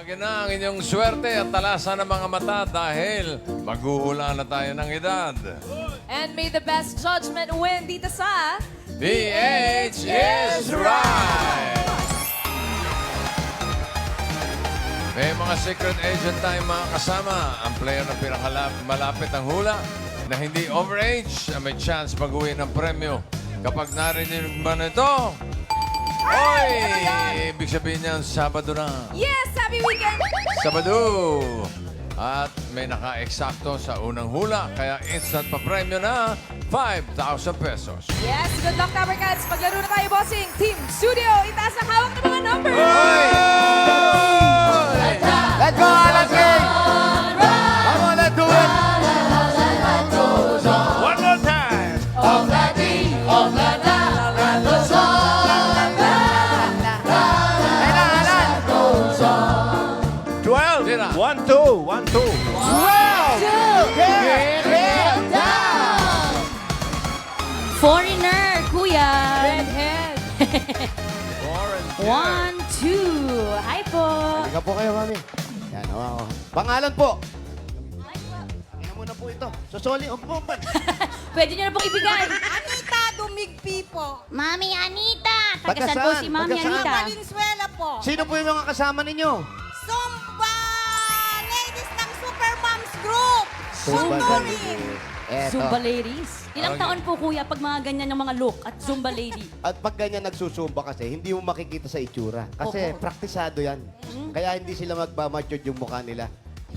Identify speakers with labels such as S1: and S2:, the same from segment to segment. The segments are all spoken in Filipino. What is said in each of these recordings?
S1: Tawagin na ang inyong swerte at talasan ng mga mata dahil maghuhula na tayo ng edad.
S2: And may the best judgment win dito sa...
S1: The age is right! May mga secret agent tayong mga kasama. Ang player na pinakamalapit ang hula na hindi overage may chance mag-uwi ng premyo. Kapag narinig ba nito, oy! Ibig sabihin niyan, Sabado na.
S2: Yes! Happy weekend!
S1: Sabado! At may naka-eksakto sa unang hula, kaya instant pa premyo na 5,000 pesos.
S2: Yes! Good luck, Number Cats! Paglaro na tayo, bossing! Team Studio! Itaas ang hawak ng mga numbers!
S3: Let's go, Alan King! Come on, let's do it!
S1: One more time!
S3: Alan!
S1: 12! Tira!
S4: 1, 2, 1, 2.
S3: 12! Get it down!
S5: Foreigner, kuya.
S2: Redhead!
S5: 1, 2. Hi po.
S3: Halika po kayo, mami. Yan, o. Pangalan po. Tingnan mo na po ito. Susoli, umpupan.
S5: Pwede niyo na pong ibigay.
S6: Anita Dumigpi po.
S5: Mami Anita. Taga
S3: Taga
S5: saan po
S3: saan?
S5: si Mami
S3: Taga saan?
S5: Anita?
S6: Valenzuela po.
S3: Sino po yung mga kasama ninyo?
S6: Zumba Ladies ng Super Moms Group.
S3: Zumba
S6: Tuturin.
S3: Eto.
S5: Zumba ladies. Ilang
S1: Okay.
S5: taon po kuya pag mga ganyan ng mga look at Zumba lady?
S3: At pag ganyan nagsusumba kasi, hindi mo makikita sa itsura. Kasi
S5: Opo.
S3: praktisado yan. Kaya hindi sila magmamature yung mukha nila.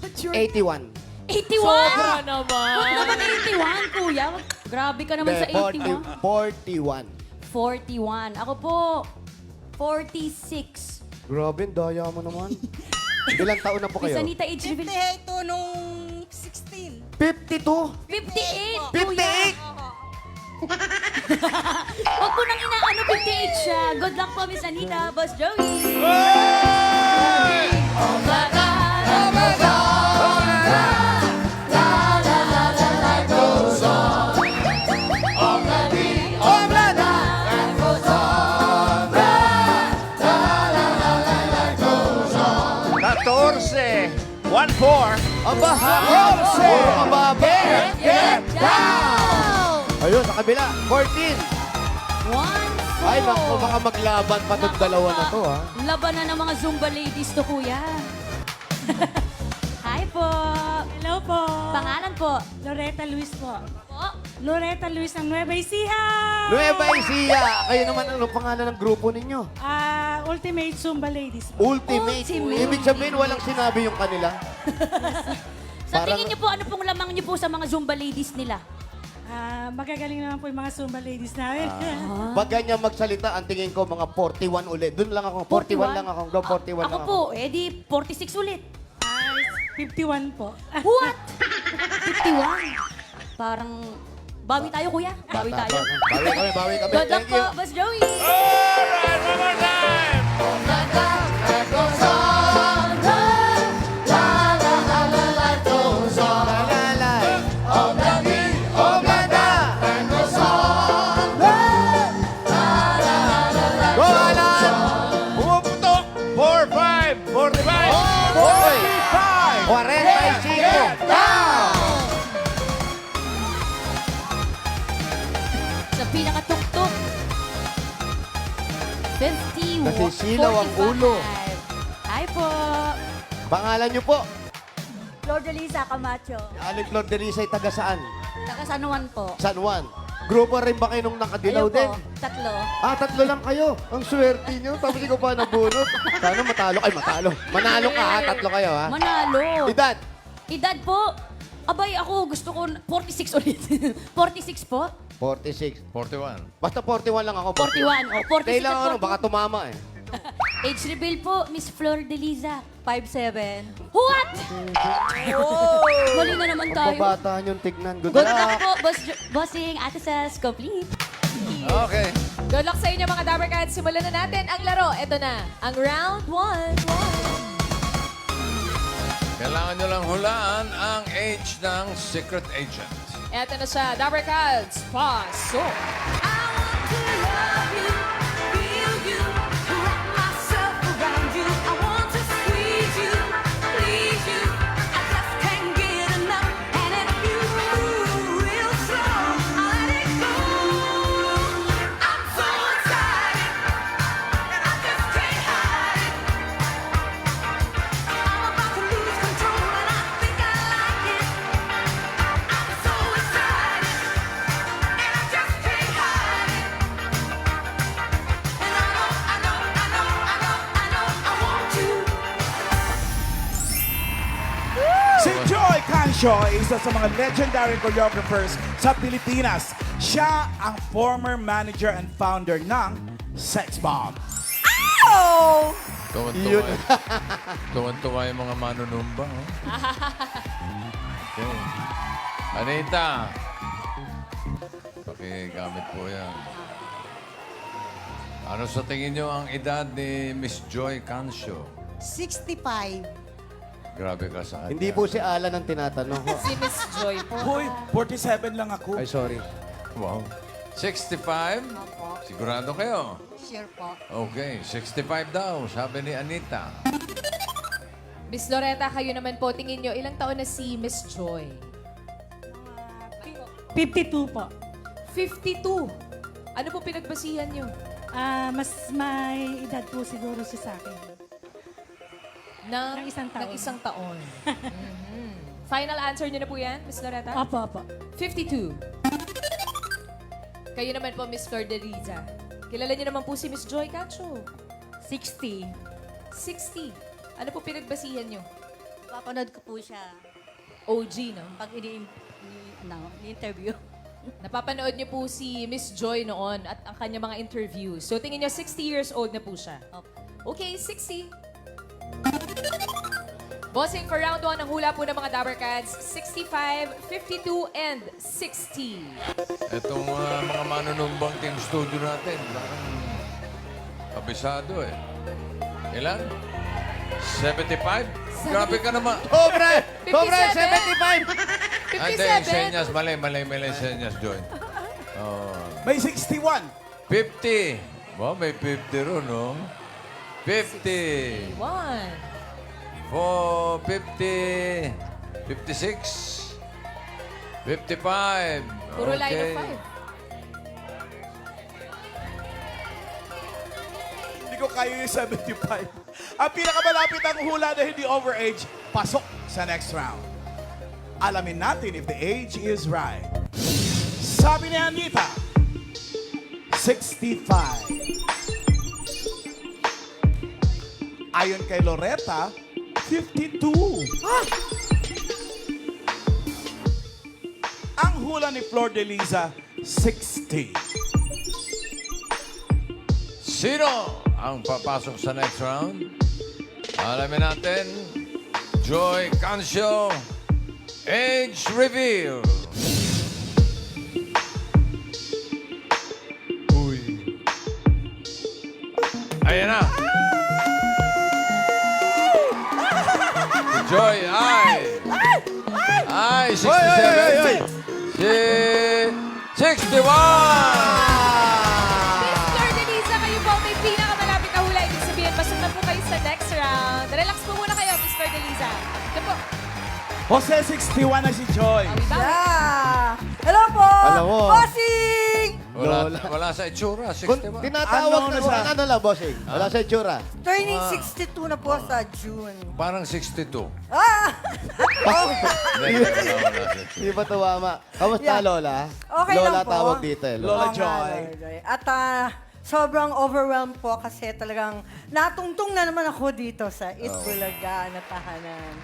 S3: 81.
S5: 81?
S2: Sobra naman!
S5: Ba't naman 81 kuya? Grabe ka naman sa 81.
S3: 41.
S5: 41. Ako po, 46.
S3: Grabe, daya mo naman. Ilang taon na po
S5: Miss
S3: kayo?
S5: Anita, age reveal.
S6: 58 nung 16.
S3: 52?
S5: 58,
S3: 58?
S5: kuya. Huwag po nang inaano 58 siya. Good luck po, Miss Anita. Boss Joey.
S4: Catorce. 1, 4.
S3: Aba, puro mababa.
S5: Get down!
S3: Ayun, sa kabila. 14.
S5: 1, 4.
S3: Ay, naku, baka maglaban pa itong dalawa na to, ha?
S5: Labanan ng mga Zumba ladies to, kuya. Hi po.
S7: Hello po.
S5: Pangalan po.
S7: Loretta Luis po.
S5: Po.
S7: Loretta Luis ng Nueva Ecija.
S3: Nueva Ecija. Kayo naman, anong pangalan ng grupo ninyo?
S7: Ultimate Zumba Ladies po.
S3: Ultimate.
S5: Ultimate.
S3: Ibig sabihin, walang sinabi yung kanila.
S5: Sa
S3: Parang-
S5: tingin niyo po, ano pong lamang niyo po sa mga Zumba ladies nila?
S7: Magagaling naman po yung mga Zumba Ladies namin.
S3: Pag ganyan magsalita, ang tingin ko mga 41 ulit. Doon lang ako. 41 lang ako. Go, 41
S5: Ako
S3: lang
S7: ano?
S5: po, edi 46 ulit.
S7: 51 po.
S5: What? 51? Parang, bawi tayo kuya. Bawi tayo.
S3: Bawi kami, bawi kami.
S5: Good luck
S3: Thank
S5: po,
S3: you.
S5: Boss Joey.
S1: Alright, one more time!
S3: Lalay. Oblada. Go, Alan!
S4: Pumuputok. 4, 5. 45.
S3: Hoy!
S4: 45.
S3: 45!
S5: Sa pinakatuktok. 50.
S3: Kasi silaw ang ulo.
S5: Hi po.
S3: Pangalan niyo po?
S5: Lord Elisa Camacho.
S3: Aling Flor de Lisa ay taga saan?
S5: Taga San Juan po.
S3: San Juan. Grupo rin ba kayo nung nakadilaw
S5: Ayun
S3: din?
S5: po, tatlo.
S3: Tatlo lang kayo. Ang swerte niyo. Tapos ikaw pa nabunot. Sana matalo. Ay, matalo. Manalo ka ha. Tatlo kayo ha.
S5: Manalo.
S3: Edad.
S5: Edad po. Abay, ako gusto ko 46 ulit. 46 po?
S3: 46.
S1: 41.
S3: Basta 41 lang ako.
S5: 41. O, 46
S3: Kailan
S5: at
S3: ano, baka tumama eh.
S5: Age reveal po, Miss Flor de Liza. 5'7". What? Mali na naman
S3: Ang
S5: tayo.
S3: babata niyong tignan. Good
S5: Good luck
S3: luck.
S5: po, Bossing. Ate Sas, complete.
S1: Okay.
S2: Good luck sa inyo mga Number Cats. Simulan na natin ang laro. Ito na, ang round 1.
S1: Kailangan nyo lang hulaan ang age ng secret agent.
S2: Ito na siya, Number Cats. Pasok!
S6: Feel you, wrap myself around you. I want to squeeze you.
S8: Cancio ay isa sa mga legendary choreographers sa Pilipinas. Siya ang former manager and founder ng Sex Bomb.
S6: Oh!
S1: Tuwan-tuwa. Tuwan-tuwa yung mga manunumba. Oh. Okay. Anita. Pakigamit po yan. Ano sa tingin nyo ang edad ni Miss Joy Cancio?
S6: 65.
S1: Grabe ka sa kanya.
S3: Hindi po si Alan ang tinatanong ko.
S2: Si Miss Joy po.
S8: Hoy, 47 lang ako.
S3: Ay, sorry.
S1: Wow. 65? Sigurado kayo?
S6: Sure po.
S1: Okay, 65 daw, sabi ni Anita.
S2: Miss Loretta, kayo naman po, tingin nyo, ilang taon na si Miss Joy?
S7: 52 po.
S2: 52. Ano po pinagbasihan nyo?
S7: Mas may edad po siguro siya sa akin. Ng isang taon.
S2: Ng isang taon. Mhm. Final answer nyo na po yan, Miss Loretta?
S7: Opo, opo.
S2: 52. Kayo naman po, Miss Cordeliza. Kilala niyo naman po si Miss Joy Cancio.
S5: 60.
S2: 60. Ano po pinagbasihan nyo?
S5: Papanood ko po siya
S2: OG, no?
S5: pag ini-interview.
S2: Napapanood niyo po si Miss Joy noon at ang kanya mga interviews. So tingin niyo 60 years old na po siya.
S5: Opo.
S2: Okay, 60. Bossing for round 1 ang hula po ng mga Dabber Cats. 65, 52, and 60.
S1: Itong mga manunumbang team studio natin, parang kabisado eh. Ilan? 75? Grabe ka naman.
S3: Sobra! Sobra! 75!
S2: 57.
S1: Ande, senyas. Mali, senyas, Joy. Oh.
S8: May 61.
S1: 50. Wow, may 50 ron, no? 50.
S2: 1.
S1: 50. 56. 55.
S2: Puro line of 5.
S8: Hindi ko kaya yung 75. Ang pinakamalapit ang hula na hindi overage, pasok sa next round. Alamin natin if the age is right. Sabi ni Anita, 65. Ayon kay Loretta, 52. Ang hula ni Flor de Liza, 60.
S1: Sino ang papasok sa next round? Alamin natin. Joy Cancio. Age reveal. Uy. Ayan na. Si Joy ay 67. Si 61.
S2: Miss Cordeliza, kayo po may pinakamalapit na hula. Ibig sabihin, pasok na po kayo sa next round. Relax po muna kayo, Miss Cordeliza. Ito po.
S8: Jose, 61 na si Joy.
S6: Yeah! Hello po!
S3: Alam mo.
S6: Bossing!
S1: Wala sa itsura.
S3: Kung
S1: 61.
S3: tinatawag
S8: Ano
S3: na
S8: siya?
S3: ano lang, bossing. Wala sa itsura.
S6: Turning 62 na po sa June.
S1: Parang 62.
S6: Ah!
S1: Hindi, wala sa itsura.
S3: Di ba tumama? Kamusta,
S6: Yeah.
S3: Lola?
S6: Okay
S3: Lola
S6: lang po.
S3: tawag dito eh.
S8: Lola
S3: Lola.
S6: Oo nga,
S8: Joy.
S6: Lola Joy. At sobrang overwhelmed po kasi talagang natungtong na naman ako dito sa Itbulaga na tahanan.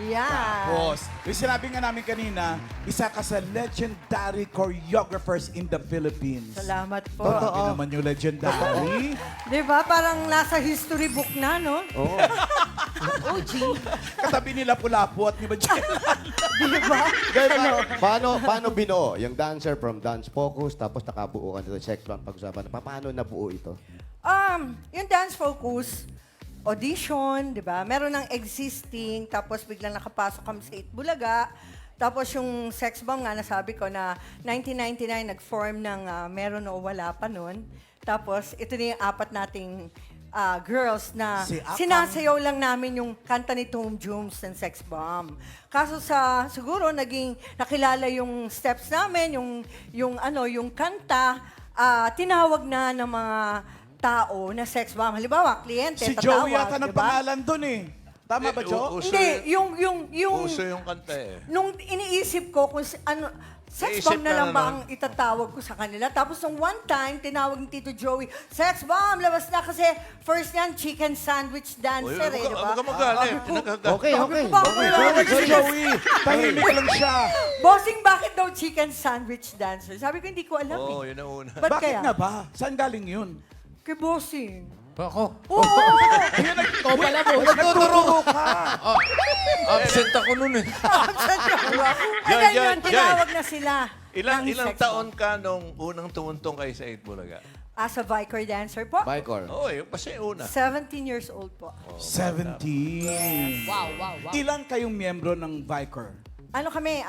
S6: Yeah.
S8: Tapos, yung sinabi nga namin kanina, isa ka sa legendary choreographers in the Philippines.
S6: Salamat po.
S8: Grabe naman yung legendary.
S6: Di ba? Parang nasa history book na, no?
S3: Oo.
S8: Katabi nila Pulapu at ni Magellan.
S6: Di ba?
S3: Paano binuo? Yung dancer from Dance Focus, tapos nakabuo ka dito sa Sex Bomb pag-usapan. Paano nabuo ito?
S6: Yung dance focus, audition, di ba? Meron ng existing, tapos biglang nakapasok kami sa Itbulaga. Tapos yung Sex Bomb nga, nasabi ko na 1999 nag-form ng meron o wala pa nun. Tapos ito na yung apat nating girls na
S8: Si Akang.
S6: sinasayaw lang namin yung kanta ni Tom Jones ng Sex Bomb. Kaso siguro naging nakilala yung steps namin, yung kanta, tinawag na ng mga tao na Sex Bomb. Halimbawa, kliyente,
S8: Si
S6: tatawag,
S8: Joey yata ng
S6: di ba?
S8: pangalan dun eh. Tama ba, Jo?
S6: Hindi, yung
S4: Uso yung kanta eh.
S6: nung iniisip ko kung Sex
S4: Naisip
S6: bomb na
S4: ka
S6: lang ba
S4: naman.
S6: ang itatawag ko sa kanila? Tapos nung one time, tinawag ni Tito Joey, sex bomb, labas na kasi first yan, chicken sandwich dancer eh, di ba?
S4: Huwag ka magalit.
S3: Okay, okay.
S6: ko ba ako
S3: Okay,
S6: yun?
S3: sorry,
S8: Si
S3: sorry.
S8: Joey, tahimik lang siya.
S6: Bossing, bakit daw chicken sandwich dancer? Sabi ko, hindi ko alam
S4: Oo,
S6: eh.
S4: yun ang una.
S6: Ba't
S8: Bakit
S6: kaya?
S8: nga ba? Saan galing yun?
S6: Kay Bossing.
S1: Ako.
S6: Oo!
S3: Ikaw pala mo. Nagtuturo ka.
S1: Absent ako nun eh.
S6: And then
S4: Yan,
S6: yun, tinawag na sila.
S4: Ilang
S6: ng
S4: ilang
S6: sex
S4: taon
S6: bomb.
S4: ka nung unang tumuntong kayo sa 8 Bulaga?
S6: As a Vicor dancer po.
S3: Vicor.
S4: Oo, yung kasi una.
S6: 17 years old po.
S8: 17.
S5: Wow.
S8: Ilan kayong miyembro ng Vicor?
S6: Ano kami?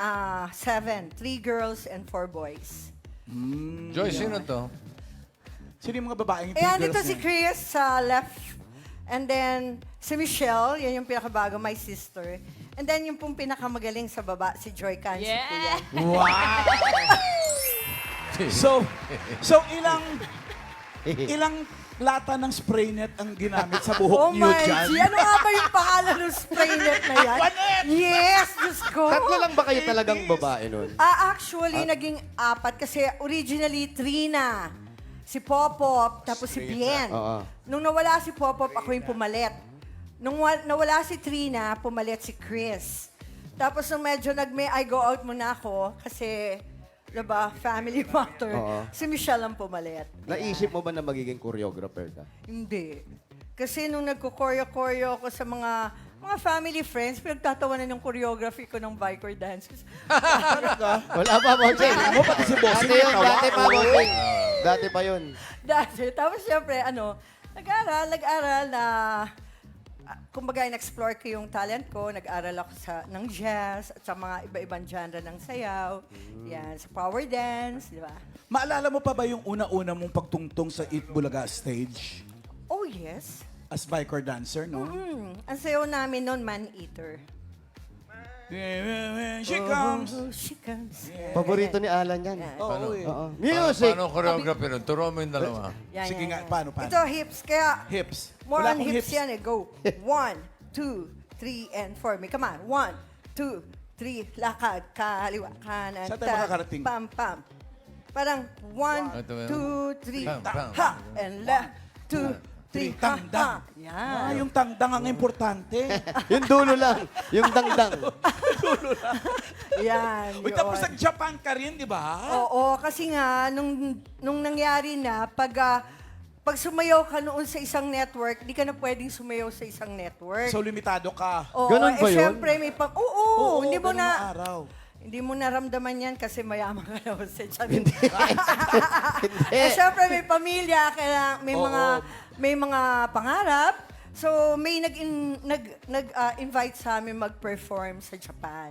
S6: 7. 3 girls and 4 boys.
S1: Joy, sino to?
S8: Sino yung mga babaeng
S6: Ayan,
S8: girls
S6: dito si
S8: niya?
S6: Chris sa left. And then, si Michelle, yan yung pinakabago, my sister. And then, yung pong pinakamagaling sa baba, si Joy Cansi po yan.
S8: Wow! So ilang lata ng spray net ang ginamit sa buhok
S6: Oh
S8: niyo
S6: my
S8: dyan?
S6: G, ano nga ba yung pangalan ng spray net na yan? Yes, Diyos ko.
S3: Tatlo lang ba kayo talagang babae nun?
S6: Actually, naging 4 kasi originally 3 na. Si Popop, tapos si Bien.
S3: Oo.
S6: Nung nawala si Popop, ako yung pumalit. Nung nawala si Trina, pumalit si Chris. Tapos nung medyo I go out muna ako kasi, diba, family matter.
S3: Oo.
S6: Si Michelle ang pumalit.
S3: Naisip mo ba na magiging choreographer ka?
S6: Hindi. Kasi nung nagko-choreo ako sa mga family friends, pinagtatawanan yung choreography ko ng Vicor dances.
S3: Wala pa, Bossing.
S8: Mo pati si Bossing
S3: Dati yun,
S8: natawa.
S3: dati pa, Bossing. Dati pa yun.
S6: Dati. Tapos syempre, nag-aral na, kumbaga, in-explore ko yung talent ko. Nag-aral ako ng jazz at sa mga iba-ibang genre ng sayaw. Yan, sa power dance, di ba?
S8: Maalala mo pa ba yung una-una mong pagtungtong sa 8 Bulaga stage?
S6: Oh, yes.
S8: As Vicor dancer, no?
S6: Ang sayaw namin noon, Man-Eater.
S8: She comes.
S6: Oh, she comes.
S3: Paborito ni Alan yan.
S8: Oo, eh.
S3: Oo. Music!
S1: Paano choreography nun? Turo mo yung dalawa.
S6: Yan,
S8: Sige
S6: yan,
S8: nga,
S6: yan.
S8: paano?
S6: Ito, hips. Kaya,
S8: Hips.
S6: more
S8: Wala
S6: on
S8: akong
S6: hips yan eh. Go. 1, 2, 3, and 4. May come on. 1, 2, 3. Lakad. Kaliwa. Kanan.
S8: Saan tayo makakarating?
S6: Pam, pam. Parang 1,
S1: Ito ba?
S6: 2, 3.
S1: Pam, pam.
S6: Ha! And left. 2, 3. Ha, ha.
S8: Tangdang.
S6: Yan.
S8: Yung tangdang ang importante.
S3: Yung dulo lang. Yung dangdang.
S6: Yan.
S8: Uy,
S6: yun.
S8: tapos nag-Japan ka rin, di ba?
S6: Oo, kasi nga, nung nangyari na, pag sumayaw ka noon sa isang network, di ka na pwedeng sumayaw sa isang network.
S8: So, limitado ka.
S6: Oo,
S3: Ganun ba yun?
S6: Siyempre, may Oo, hindi mo
S8: ganun
S6: na...
S8: ang araw.
S6: Hindi mo naramdaman yan kasi mayaman ka naman sa tiyan.
S3: Hindi.
S6: Siyempre, may pamilya, kaya may mga pangarap. So, may nag-invite sa amin mag-perform sa Japan.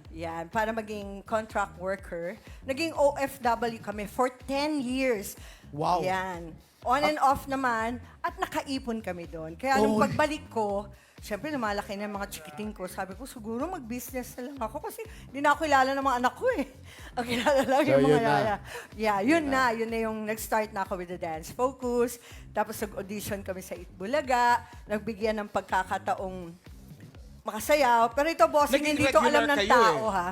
S6: Yan, para maging contract worker. Naging OFW kami for 10 years.
S8: Wow.
S6: Yan. On and off naman, at nakaipon kami doon. Kaya nung pagbalik ko, siyempre lumalaki na yung mga chikiting ko. Sabi ko, siguro mag-business na lang ako kasi hindi na ako kilala ng mga anak ko eh. Ang kilala lang
S3: So,
S6: yung mga
S3: yun na.
S6: yaya. Yeah, yun na yung nag-start na ako with the Dance Focus. Tapos nag-audition kami sa Itbulaga. Nagbigyan ng pagkakataong makasayaw. Pero ito, bossing,
S8: Naging
S6: hindi to
S8: regular
S6: alam ng
S8: kayo
S6: tao,
S8: eh.
S6: ha?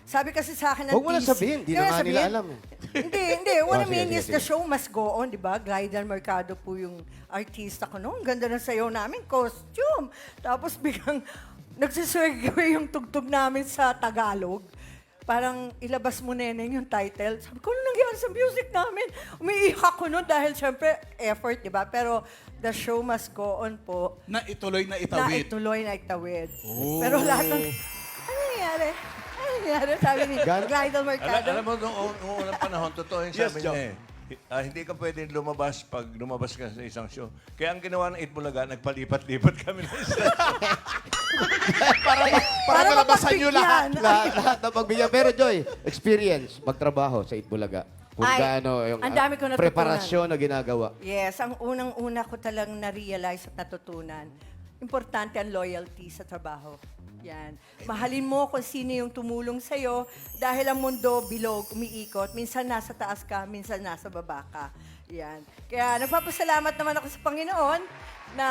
S6: Sabi kasi sa akin ng
S3: Huwag mo na
S6: TC
S3: sabihin. Di
S6: Kaya
S3: na nga nila
S6: sabihin?
S3: alam eh.
S6: Hindi. What I
S3: Oh, sige,
S6: mean
S3: sige,
S6: is the
S3: sige.
S6: show must go on, di ba? Glidal Mercado po yung artista ko noon. Ganda ng sayaw namin, costume. Tapos biglang nagsisegue yung tugtog namin sa Tagalog. Parang ilabas mo, Neneng, yung title. Sabi ko, ano nangyari sa music namin? Umiiyak ko noon dahil syempre effort, di ba? Pero the show must go on po.
S8: Na ituloy
S6: Na
S8: na itawid.
S6: ituloy na itawid. Pero lahat ng... Ano nangyari? Ano nangyari? Sabi ni Glidal Mercado.
S4: Alam mo, noong unang panahon, totoo yung
S8: Yes,
S4: sabi
S8: Joe.
S4: niya eh. Hindi ka pwedeng lumabas pag lumabas ka sa isang show. Kaya ang ginawa ng 8 Bulaga, nagpalipat-lipat kami ng isla.
S8: Para malabasan nyo lahat.
S6: mapagbigyan.
S3: Lahat na pagbigyan. Pero Joy, experience, magtrabaho sa Itbulaga. Kung
S6: Ay,
S3: gaano yung
S6: ang dami ko natutunan.
S3: preparasyon na ginagawa.
S6: Yes, ang unang-una ko talang na-realize at natutunan, importante ang loyalty sa trabaho. Yan. Mahalin mo kung sino yung tumulong sa'yo dahil ang mundo bilog, umiikot. Minsan nasa taas ka, minsan nasa baba ka. Yan. Kaya nagpapasalamat naman ako sa Panginoon na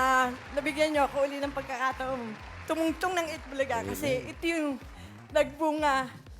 S6: nabigyan niyo ako uli ng pagkakataong tumungtong ng Itbulaga kasi ito yung nagbunga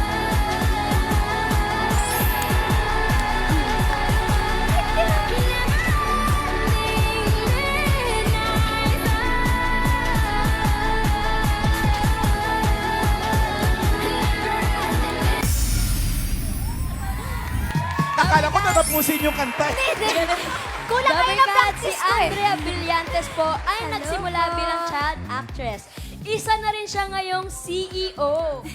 S9: love.
S8: tapusin yung kanta.
S5: Kulang kayo
S2: Double
S5: na
S2: cut
S5: practice
S2: si
S5: ko eh.
S2: Andrea Brillantes po ay nagsimula bilang child actress. Isa na rin siya ngayong CEO.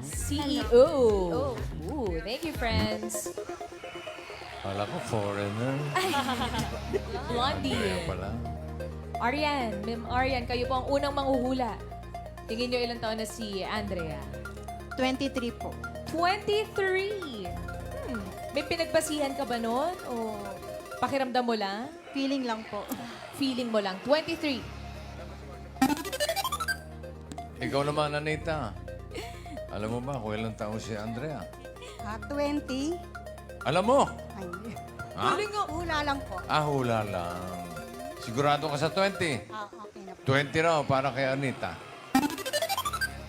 S5: CEO.
S2: Ooh, thank you, friends.
S1: Kala ko foreigner.
S2: Blondie.
S1: Kaya pala.
S2: Arian, Ma'am Arian, kayo po ang unang manghuhula. Tingin nyo ilang taon na si Andrea?
S5: 23 po.
S2: 23! May pinagbasihan ka ba nun? O pakiramdam mo lang?
S5: Feeling lang po.
S2: Feeling mo lang. 23.
S1: Ikaw naman, Anita. Alam mo ba kung ilang taon si Andrea?
S5: 20.
S1: Alam mo?
S5: Ay,
S1: Ha?
S5: hula lang po.
S1: Hula lang. Sigurado ka sa 20?
S5: Okay na po.
S1: 20 raw para kay Anita.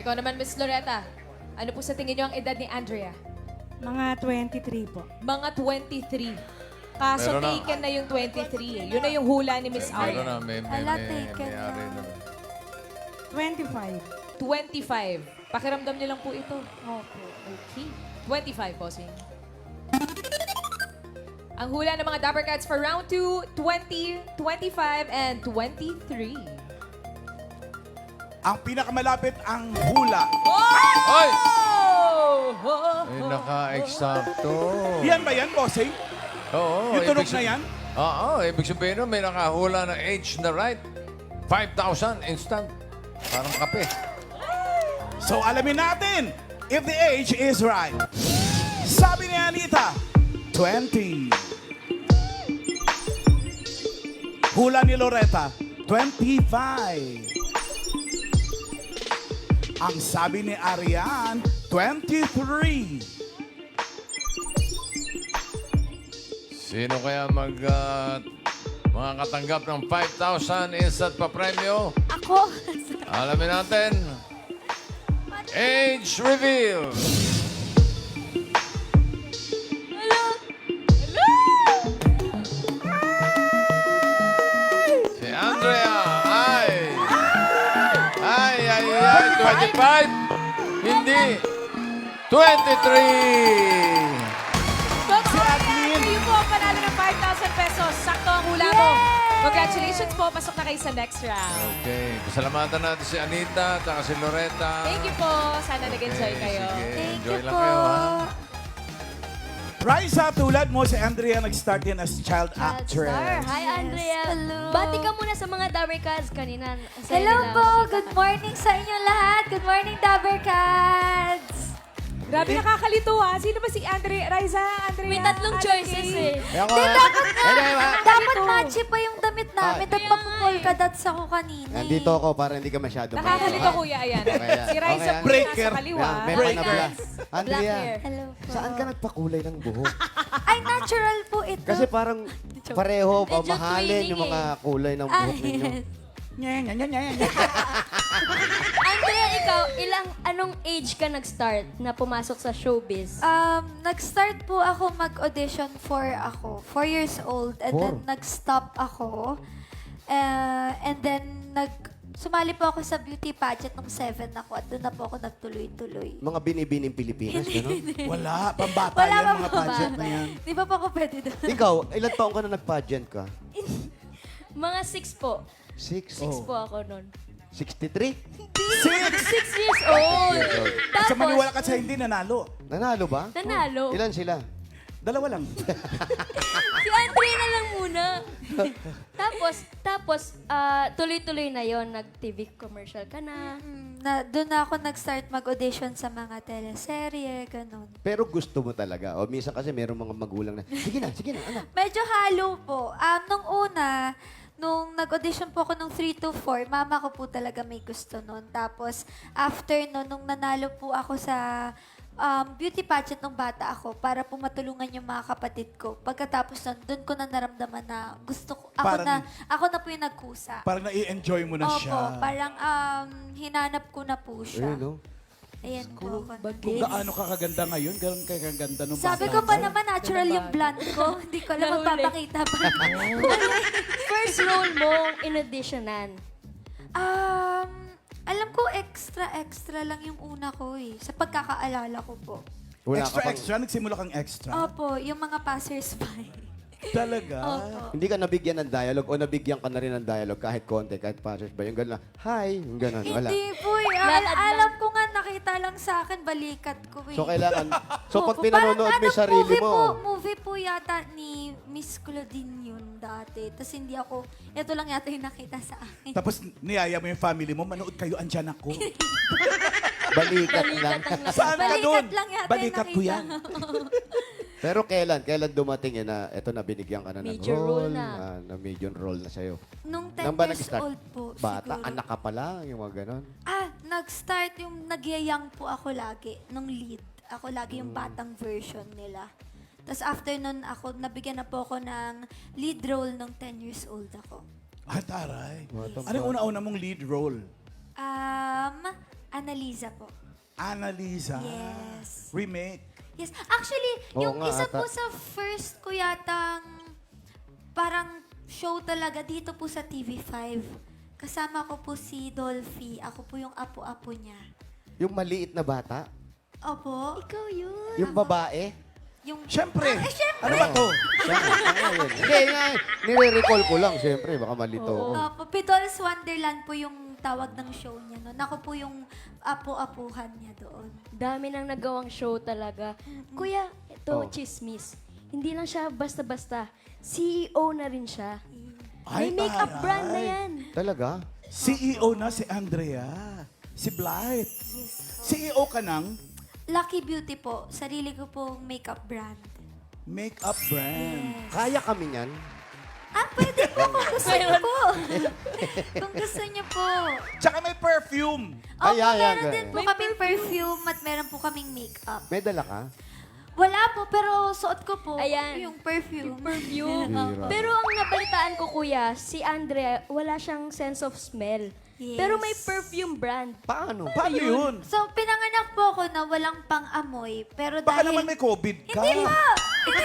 S2: Ikaw naman, Miss Loretta. Ano po sa tingin nyo ang edad ni Andrea?
S7: Mga 23 po.
S2: Mga 23. Kaso
S1: Meron na.
S2: taken na yung 23 eh. Yun na yung hula ni Miss
S1: Meron
S2: Arian.
S1: na, may ari na.
S7: 25.
S2: 25. Pakiramdam niyo lang po ito.
S5: Opo.
S2: Okay. 25, bossing. Ang hula ng mga Dapper Cats for round 2, 20, 25, and 23.
S8: Ang pinakamalapit ang hula.
S1: Ay!
S2: Oh!
S1: Eh, naka-eksakto.
S8: Yan ba yan, bossing?
S1: Oo.
S8: Yung tunog
S1: ibig
S8: na yan?
S1: Oo, ibig sabihin nun, may nakahula ng age na right. 5,000 instant. Parang kape.
S8: So alamin natin if the age is right. Sabi ni Anita, 20. Hula ni Loretta, 25. Ang sabi ni Arian, 23.
S1: Sino kaya mga katanggap ng 5,000 instant pa premyo?
S5: Ako.
S1: Alamin natin. Age reveal. Si Andrea ay 25. Hindi. 23.
S2: Congratulations! Kayo po ang panalo ng 5,000 pesos. Sakto ang hula mo. Congratulations po. Pasok na kayo sa next round.
S1: Okay. Pasalamatan natin si Anita at si Loretta.
S2: Thank you po. Sana nag-enjoy
S1: Okay,
S2: kayo.
S1: sige.
S5: Thank
S1: Enjoy
S5: you
S1: lang
S5: po.
S1: kayo, ha?
S8: Raisa, tulad mo si Andrea nag-start din as child actress.
S2: Hi, Andrea.
S5: Hello.
S2: Bati ka muna sa mga Dabber Cats kanina.
S5: Hello po. Good morning sa inyo lahat. Good morning, Dabber Cats.
S2: Grabe nakakakalito ha. Sino ba si Andrea? Raisa, Andrea?
S5: May tatlong choices eh.
S3: Ako,
S5: Dapat matchy pa yung damit namin. At magpupolka dots ako kanina.
S3: Nandito ako para hindi ka masyado
S2: Nakakalito kuya, ayan.
S3: Okay,
S2: Si Raisa
S3: okay,
S2: po yung
S8: Breaker.
S2: nasa kaliwa.
S3: May
S8: Breaker.
S3: panabla. Andrea,
S5: Hello po.
S3: saan ka nagpakulay ng buhok?
S5: Ay, natural po ito.
S3: Kasi parang pareho,
S5: Medyo
S3: mahalin yung
S5: twinning
S3: mga kulay ng buhok ninyo.
S2: Andrea, ikaw, anong age ka nag-start na pumasok sa showbiz?
S5: Nag-start po ako mag-audition for 4 years old. And then
S3: Four?
S5: nag-stop ako. And then sumali po ako sa beauty pageant nung 7 ako. At doon na po ako nagtuloy-tuloy.
S3: Mga binibining Pilipinas, gano'n?
S8: Wala, pambata
S5: Wala
S8: yan,
S5: pa
S8: mga
S5: po
S8: pageant
S5: bata.
S8: na yan.
S5: Di ba po ako pwede doon?
S3: Ikaw, ilan taong ka na nag-pageant ka?
S2: Mga 6 po.
S3: 6?
S8: Oh.
S2: Po ako nun.
S3: 63?
S2: 6 years old.
S8: Sa maniwala ka sa hindi, nanalo.
S3: Nanalo ba?
S2: Nanalo.
S3: Ilan sila?
S8: Dalawa lang.
S2: Si Andrea na lang muna. tapos, tuloy-tuloy na yon nag-TV commercial ka na.
S5: Doon na ako nag-start mag-audition sa mga teleserye, ganun.
S3: Pero gusto mo talaga. O minsan kasi meron mga magulang na, sige na, anak.
S5: Medyo halo po. Nung una, nung nag-audition po ako nung 3 to 4, mama ko po talaga may gusto nun. Tapos, after nun, nung nanalo po ako sa beauty pageant nung bata ako para po matulungan yung mga kapatid ko. Pagkatapos nun, dun ko na naramdaman na gusto ko, ako na po yung nagkusa.
S8: Parang nai-enjoy mo na
S5: Opo,
S8: siya.
S5: parang hinanap ko na po siya.
S3: Ayun, no?
S5: Ayan po ako.
S8: Kung gaano ka kaganda ngayon, gano'n ka kaganda nung
S5: Sabi
S8: bata
S5: ko pa
S8: ka.
S5: naman, natural yung blonde ko. Hindi ko alam magpapakita pa.
S2: First role mo in-auditionan.
S5: Alam ko extra lang yung una ko eh. Sa pagkakaalala ko po.
S3: Wala ka pang...
S8: Extra, nagsimula kang extra.
S5: Opo, yung mga passers-by.
S8: Talaga?
S5: Opo.
S3: Hindi ka nabigyan ng dialogue o nabigyan ka na rin ng dialogue kahit konti, kahit passers ba? Yung gano'n lang, hi, yung gano'n, wala.
S5: Hindi po eh. Alam ko nga, nakita lang sa akin, balikat ko eh.
S3: So, kailangan... So, pag
S5: Opo,
S3: pinanonood
S5: parang
S3: mo yung sarili
S5: movie po yata ni Miss Claudine yun dati. Tapos hindi ako, ito lang yata yung nakita sa akin.
S8: Tapos niyaya mo yung family mo, manood kayo, andyan ako.
S3: balikat lang.
S8: Saan ka
S5: Balikat
S8: doon?
S5: lang yata
S8: Balikat
S5: yung
S8: ko
S5: nakita
S8: yan.
S3: Pero kailan dumating na eto na binigyan ka na ng
S2: Major role na.
S3: na major role na sa'yo?
S5: Nung 10
S3: Nang ba
S5: years
S3: nag-start?
S5: old po,
S3: Bata,
S5: siguro.
S3: anak ka pa lang, yung mga ganon.
S5: Nag-start yung nagyayang po ako lagi, nung lead. Ako lagi yung batang version nila. Tapos after nun, nabigyan na po ako ng lead role nung 10 years old ako.
S8: Taray.
S3: Batang
S8: Ano yung una-una mong lead role?
S5: Annalisa po.
S8: Annalisa.
S5: Yes.
S8: Remake.
S5: Yes. Actually,
S3: Oo
S5: yung
S3: nga,
S5: isa
S3: ata.
S5: po sa first ko yatang parang show talaga dito po sa TV5. Kasama ko po si Dolphy. Ako po yung apo-apo niya.
S3: Yung maliit na bata,
S5: Opo.
S2: Ikaw yun.
S3: yung babae.
S5: Yung...
S8: Siyempre.
S5: Syempre.
S8: Ano ba to?
S3: Hindi, nga, nire-recall ko lang, siyempre, baka malito ako.
S5: Opo, Pidol's Wonderland po yung tawag ng show niya. No? Ako po yung apo-apuhan niya doon.
S2: Dami nang nagawang show talaga. Kuya, ito,
S3: Oh.
S2: chismis. Hindi lang siya basta-basta. CEO na rin siya.
S8: Ay,
S2: May makeup
S8: taray.
S2: brand na yan.
S3: Talaga?
S8: CEO na si Andrea. Si Blythe. CEO ka ng
S5: Lucky Beauty po. Sarili ko pong makeup brand.
S8: makeup brand.
S3: Kaya kami niyan.
S5: Pwede po kung gusto niyo po. Kung gusto niyo po.
S8: Tsaka may perfume.
S5: Opo,
S3: Ay,
S5: meron
S3: ganun.
S5: din po kaming perfume at meron po kaming makeup.
S3: May dala ka?
S5: Wala po, pero suot ko po
S2: Ayan.
S5: yung perfume.
S2: Perfume.
S3: Bira.
S2: Pero ang nabalitaan ko, kuya, si Andrea, wala siyang sense of smell.
S5: Yes.
S2: Pero may perfume brand.
S3: Paano?
S8: Paano yun?
S5: So, pinanganak po ako na walang pang-amoy. Pero
S8: Baka
S5: dahil...
S8: naman may COVID ka.
S5: Hindi po!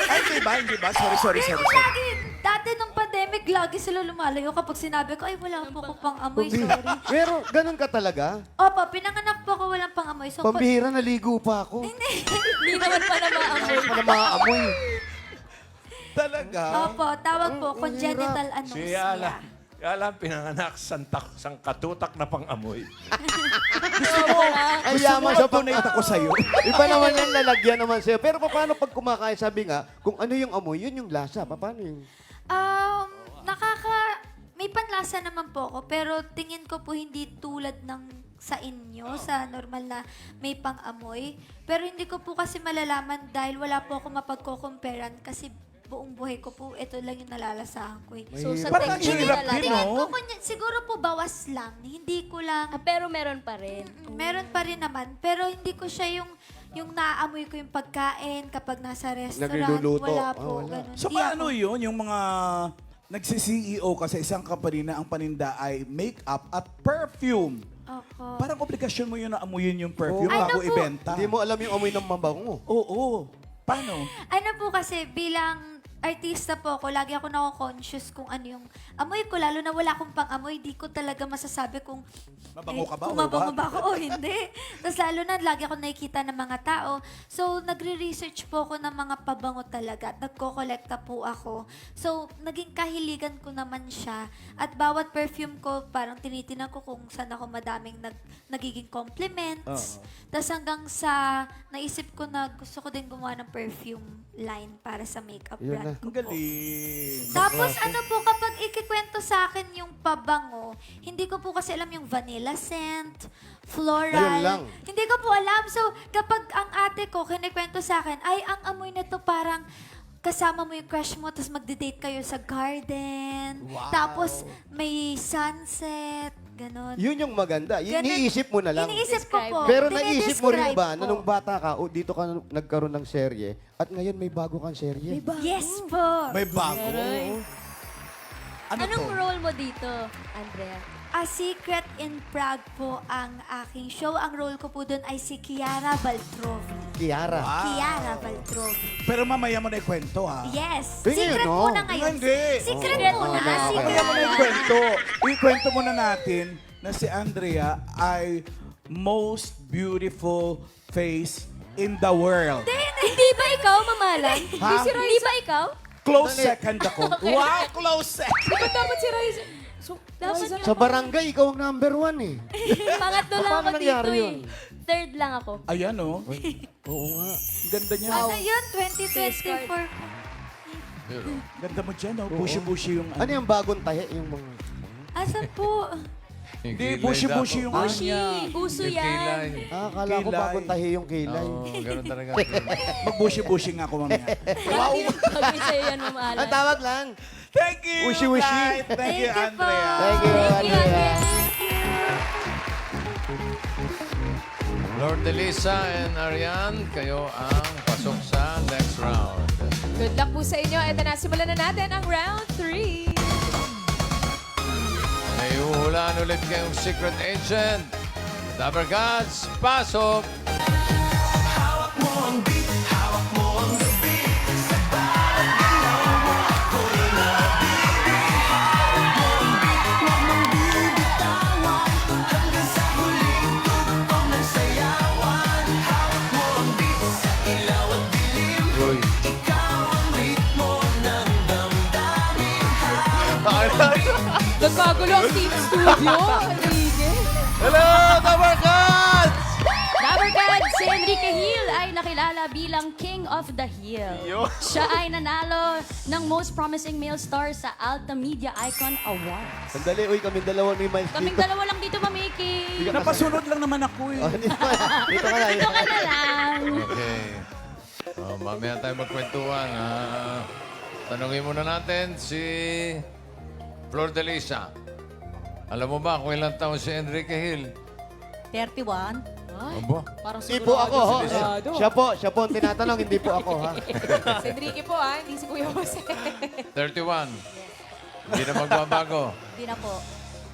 S8: Ay, hindi ba? Sorry.
S5: Lagi, dati nung pandemic, lagi sila lumalayo kapag sinabi ko, ay, wala po ko pang-amoy, sorry.
S3: Pero, ganun ka talaga?
S5: Opo, pinanganak po ako walang pang-amoy. So,
S3: Pambihira, naligo pa ako.
S2: Hindi naman pa na maamoy.
S3: Para maamoy.
S8: Talaga?
S5: Opo, tawag po, congenital
S4: Si
S5: anosmia.
S4: Alam, pinanganak sangkatutak na pang-amoy.
S3: Ay, yaman sa
S8: Donate ako sa'yo.
S3: Iba naman yan, lalagyan naman sa'yo. Pero paano pag kumakain, sabi nga, kung ano yung amoy, yun yung lasa. Paano yung...
S5: May panlasa naman po ako, pero tingin ko po hindi tulad ng sa inyo, sa normal na may pang-amoy. Pero hindi ko po kasi malalaman dahil wala po ako mapagko-comparean kasi buong buhay ko po, ito lang yung nalalasahan ko. Eh.
S2: So, sa
S8: Parang
S2: texture
S8: hirap
S2: talaga.
S8: din,
S5: Tingin
S8: no?
S5: ko, siguro po bawas lang. Hindi ko lang,
S2: Pero meron pa rin.
S5: meron pa rin naman. Pero hindi ko siya yung naaamoy ko yung pagkain kapag nasa restaurant.
S3: Nagluluto.
S5: Wala po.
S3: Wala.
S5: Ganun.
S8: So
S5: Di
S8: paano
S5: ako.
S8: yun? Yung mga nagsi-CEO ka sa isang company na ang paninda ay makeup at perfume.
S5: Opo.
S8: Parang obligasyon mo yun na amuyin yung perfume
S5: Ano
S8: bago
S5: po?
S8: ibenta.
S3: Hindi mo alam yung amoy ng mabango.
S8: Oo. Paano?
S5: Ano po kasi, bilang artista po ako, lagi ako nako-conscious kung ano yung amoy ko. Lalo na wala akong pang-amoy, di ko talaga masasabi kung
S8: Mabango ka ba
S5: kung
S8: or
S5: mabango
S8: what?
S5: ba ako o hindi. Tapos lalo na, lagi ako nakikita ng mga tao. So, nagre-research po ako ng mga pabango talaga at nagko-kolekta po ako. So, naging kahiligan ko naman siya. At bawat perfume ko, parang tinitinan ko kung saan ako madaming nagiging compliments. Tapos hanggang sa naisip ko na gusto ko din gumawa ng perfume line para sa makeup
S3: Yun
S5: brand
S3: na.
S5: ko
S8: Ang
S5: po.
S8: galing.
S5: Tapos ano po, kapag ikikwento sa akin yung pabango, hindi ko po kasi alam yung vanilla scent, floral.
S3: Ayun lang.
S5: Hindi ko po alam. So, kapag ang ate ko kinikwento sa akin, ay, ang amoy nito parang kasama mo yung crush mo, tapos magde-date kayo sa garden. Tapos may sunset, ganon.
S3: Yun yung maganda.
S5: Ganun.
S3: Iniisip mo na lang.
S5: Iniisip ko po.
S3: Pero naisip mo rin
S5: Dinidescribe
S3: ba
S5: ko.
S3: na nung bata ka, o dito ka nagkaroon ng serye, at ngayon may bago kang serye?
S5: Yes po.
S8: May bago. Ano
S2: Anong
S8: to?
S2: role mo dito, Andrea?
S5: A Secret in Prague po ang aking show. Ang role ko po doon ay si Chiara Baltrovi.
S3: Kiara.
S5: Chiara Baltrovi.
S8: Pero mamaya mo na ikwento, ha?
S5: Yes.
S3: Tingin,
S5: Secret
S3: no?
S5: muna ngayon.
S8: Hindi.
S5: Secret
S2: Oh.
S5: muna.
S3: Okay.
S5: Secret
S8: Mamaya mo na
S5: muna.
S8: ikwento. Ikwento muna natin na si Andrea ay most beautiful face in the world.
S5: Hindi ba ikaw, mamalan?
S8: Ha?
S5: Hindi ba ikaw?
S8: Close second ako. Wow, close second.
S2: Di ba dapat si Ryza? So,
S5: Dapat
S2: Ryza-
S3: Sa barangay, ikaw ang number 1 eh.
S5: Pangatlo lang
S3: Paano
S5: ako dito
S3: nangyari yun?
S5: Third lang ako.
S8: Ayan, oh.
S3: Oo nga.
S8: Ganda niya.
S5: Ano yun? 2024.
S8: Ganda mo dyan, oh. Bushy-bushy yung
S3: Ano yung bagong tahi? Yung mga...
S5: Asan po?
S8: Hindi, bushy-bushy yung ano
S5: Bushi.
S8: niya.
S5: Uso
S1: Yung
S5: yan.
S1: kilay.
S3: Akala ko
S8: Kilay.
S3: bagong tahi yung kilay.
S1: Oo, ganun talaga.
S8: Mag-bushy-bushy nga ako mamaya.
S5: Bagay sa'yo yan, mamalan.
S3: Ang tawag lang.
S8: Thank you,
S3: Wishy-wishy.
S8: guys. Thank you,
S5: po.
S8: Andrea.
S3: Thank you, Andrea.
S1: Lord Delisa and Ariane, kayo ang pasok sa next round.
S2: Good luck po sa inyo. Ito na, simulan na natin ang round 3.
S1: May uhulaan ulit kayong secret agent. Dabber Gods, pasok! Uy.
S2: Nagkagulo ang team studio. Enrique.
S3: Hello, Dabber Gods!
S10: Dabber Gods, si Enrique Hill ay nakilala bilang King of the Hill. Siya ay nanalo ng Most Promising Male Star sa Alta Media Icon Awards.
S3: Sandali, uy, kami dalawa ni Miles
S10: Kaming
S3: dito.
S10: dalawa lang dito, Mamiki.
S8: Napasunod lang naman ako eh.
S3: Oh, dito ka na. Dito ka na.
S10: Dito ka na lang.
S1: Okay. Mamaya tayo magkwentuhan. Tanungin muna natin si Flor Delisa. Alam mo ba kung ilang taon si Enrique Hill?
S10: 31.
S1: Aba,
S10: Parang
S3: Hindi po ako, ho.
S2: sigurado.
S3: Siya po ang tinatanong, hindi po ako, ha?
S2: Si Enrique po, hindi si Kuya Jose.
S1: 31. Hindi na magbabago.
S10: Hindi na po.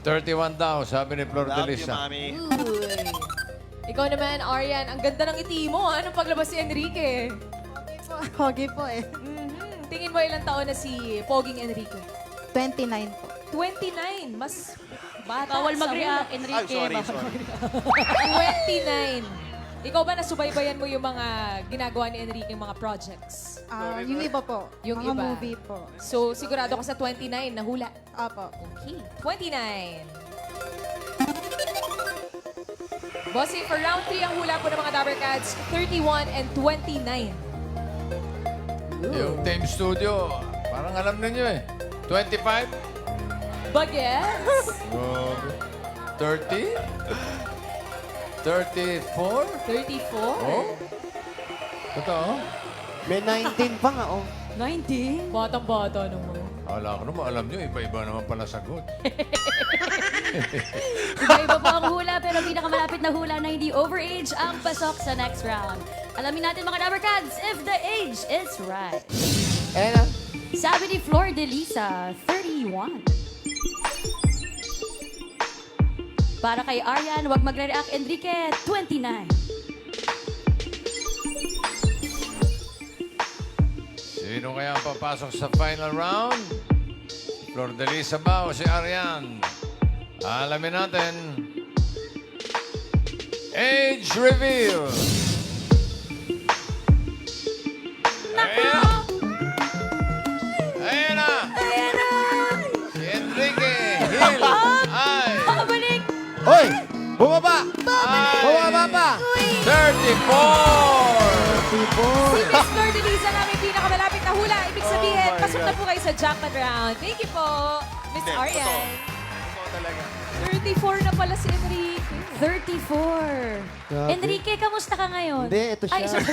S1: 31 daw, sabi ni Flor Delisa.
S2: Uy. Ikaw naman, Arian, ang ganda ng iti mo. Anong paglabas si Enrique?
S11: Pogi po eh.
S2: Tingin mo ilang taon na si Poging Enrique?
S11: 29 po.
S2: 29. Mas bata.
S10: Bawal
S2: sa
S10: mag-react, Enrique. Bawal.
S2: 29. Ikaw ba nasubaybayan mo yung mga ginagawa ni Enrique, yung mga projects?
S11: Yung iba po.
S2: Yung
S11: mga
S2: iba.
S11: movie po.
S2: So, sigurado ka sa 29 na hula.
S11: Apo.
S2: Okay. 29. Bossing, for round 3 ang hula po ng mga Dabber Cats, 31 and 29.
S1: Yung team studio, parang alam ninyo eh. 25?
S2: Bagets?
S1: 30? 34?
S2: 34?
S1: Oh? Totoo?
S3: May 19 pa nga, oh.
S10: 19.
S2: Batang-bata naman.
S1: Akala ko naman, alam nyo, iba-iba naman pala sagot.
S10: Iba-iba po ang hula, pero pinakamalapit na hula na hindi overage ang pasok sa next round. Alamin natin mga Dabber Gods if the age is right.
S3: Ayan na.
S10: Sabi ni Flor Delisa, 31. Para kay Arian, wag magre-react Enrique, 29.
S1: Sino kaya ang papasok sa final round? Flor Delisa ba o si Arian? Alamin natin. Age reveal! Ayan na! Ayan na! Si Enrique Hill ay...
S10: Pabalik!
S3: Hoy! Bumaba!
S1: ay
S3: Bumaba pa!
S1: 34!
S2: Si Miss Flor Delisa namin pinakamalapit na hula. Ibig sabihin, pasok na po kayo sa jackpot round. Thank you po, Miss Arian. 34 na pala si Enrique.
S10: 34.
S3: Grabe.
S10: Enrique, kamusta ka ngayon?
S3: Hindi, ito siya.
S10: Ay, sorry.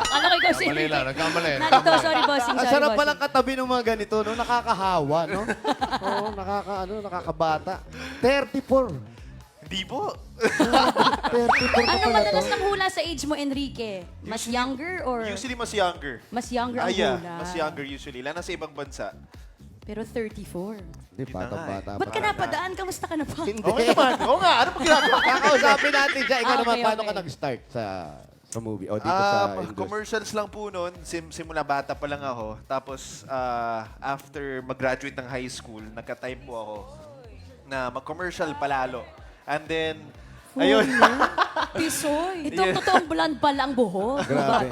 S10: Ano ko ikaw si
S1: Mali lang, nagkamali.
S10: Narito, sorry bossing,
S3: Ang
S10: sorry
S3: sarap
S10: bossing.
S3: palang katabi ng mga ganito, no? Nakakahawa, no? Oo, nakakabata. 34.
S12: Hindi po.
S3: 34 na
S10: Ano
S3: pala to.
S10: madalas ng hula sa age mo, Enrique? Mas younger or
S12: Usually mas younger.
S10: mas younger ang
S12: Yeah,
S10: hula?
S12: mas younger usually. Lalo na sa ibang bansa.
S10: Pero 34.
S3: Hindi, bata-bata.
S10: Ba't ka napadaan? Kamusta ka na pa?
S3: Hindi.
S12: Oo naman. Oo nga. Ano pa ginagawa?
S3: Kakausapin natin siya. Ikaw
S10: Ah,
S3: naman,
S10: okay,
S3: paano
S10: okay.
S3: ka nag-start sa movie? O dito sa industry?
S12: Commercials lang po noon. Simula bata pa lang ako. Tapos, after mag-graduate ng high school, nagka-time po ako na mag-commercial palalo. And then, ayun.
S2: Tisoy.
S10: Itong totoong blonde pala ang buhok.
S3: Grabe.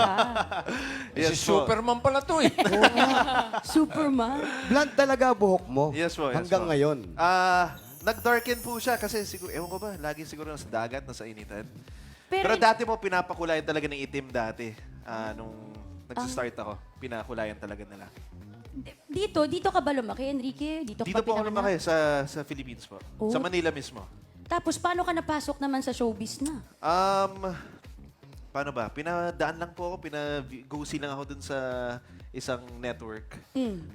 S1: Si
S12: Yes po.
S1: Superman pala to eh.
S10: Superman.
S3: Blunt talaga buhok mo.
S12: Yes po, yes
S3: Hanggang
S12: po.
S3: ngayon.
S12: Nag-darken po siya kasi siguro, ewan ko ba, lagi siguro nasa dagat, nasa initan.
S10: Pero,
S12: Pero dati po, pinapakulayan talaga ng itim dati. Nung nag-start ako, pinakulayan talaga nila.
S10: dito ka ba lumaki, Enrique? Dito ka
S12: Dito
S10: ba
S12: po ako
S10: pinanganak?
S12: lumaki sa Philippines po.
S10: Oh.
S12: Sa Manila mismo.
S10: Tapos, paano ka napasok naman sa showbiz na?
S12: Paano ba? Pinadaan lang po ako, go-see lang ako dun sa isang network.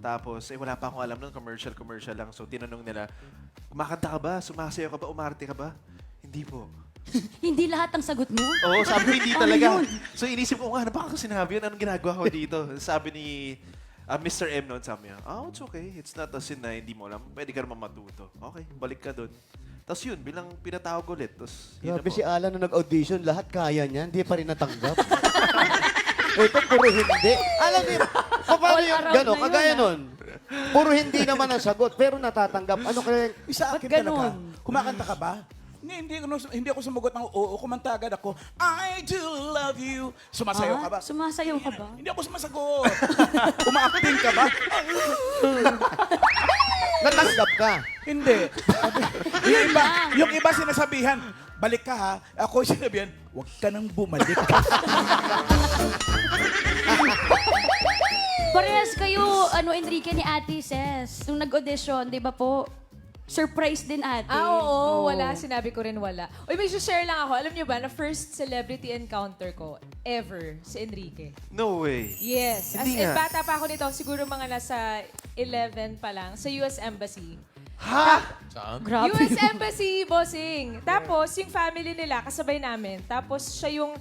S12: Tapos, wala pa akong alam nun, commercial lang. So, tinanong nila, kumakanta ka ba? Sumasayaw ka ba? Umarte ka ba? Hindi po.
S10: Hindi lahat ang sagot mo?
S12: Oo, sabi ko hindi
S10: Ano
S12: talaga.
S10: yun?
S12: So, inisip ko, ano ba ako sinabi yun? Anong ginagawa ko dito? Sabi ni Mr. M noon, sabi niya, it's okay. It's not a sin na hindi mo alam. Pwede ka naman matuto. Okay, balik ka doon. Tapos yun, bilang pinatawag ulit. Tapos, yun na
S3: Grabe
S12: po.
S3: si Alan na nag-audition, lahat kaya niya, hindi pa rin natanggap. Ito, puro hindi. Alam niyo, paano
S10: All
S3: yung
S10: around
S3: gano'n?
S10: na yun,
S3: Kagaya
S10: ah.
S3: nun. Puro hindi naman ang sagot, pero natatanggap. Ano kaya?
S8: Sa akin talaga, kumakanta ka ba? Hindi ako sumagot ng oo, kumanta agad ako, I do love you. Sumasayaw ka ba?
S10: Sumasayaw ka ba?
S8: Hindi ako sumasagot. Umaacting ka ba?
S3: Natanggap ka.
S8: Hindi. yung iba sinasabihan, balik ka ha. Ako sinabihan, huwag ka nang bumalik.
S10: Parehas kayo, Enrique ni Ate Ses. Nung nag-audition, di ba po? Surprise din ate.
S2: Oo, wala. Sinabi ko rin wala. Uy, may share lang ako. Alam niyo ba, na first celebrity encounter ko ever, si Enrique.
S12: No way.
S2: Yes. As
S12: Hindi
S2: in,
S12: nga.
S2: bata pa ako nito, siguro mga nasa 11 pa lang, sa US Embassy.
S1: Saan?
S10: Grabe.
S2: US Embassy, bossing. Tapos, yung family nila, kasabay namin. Tapos, siya yung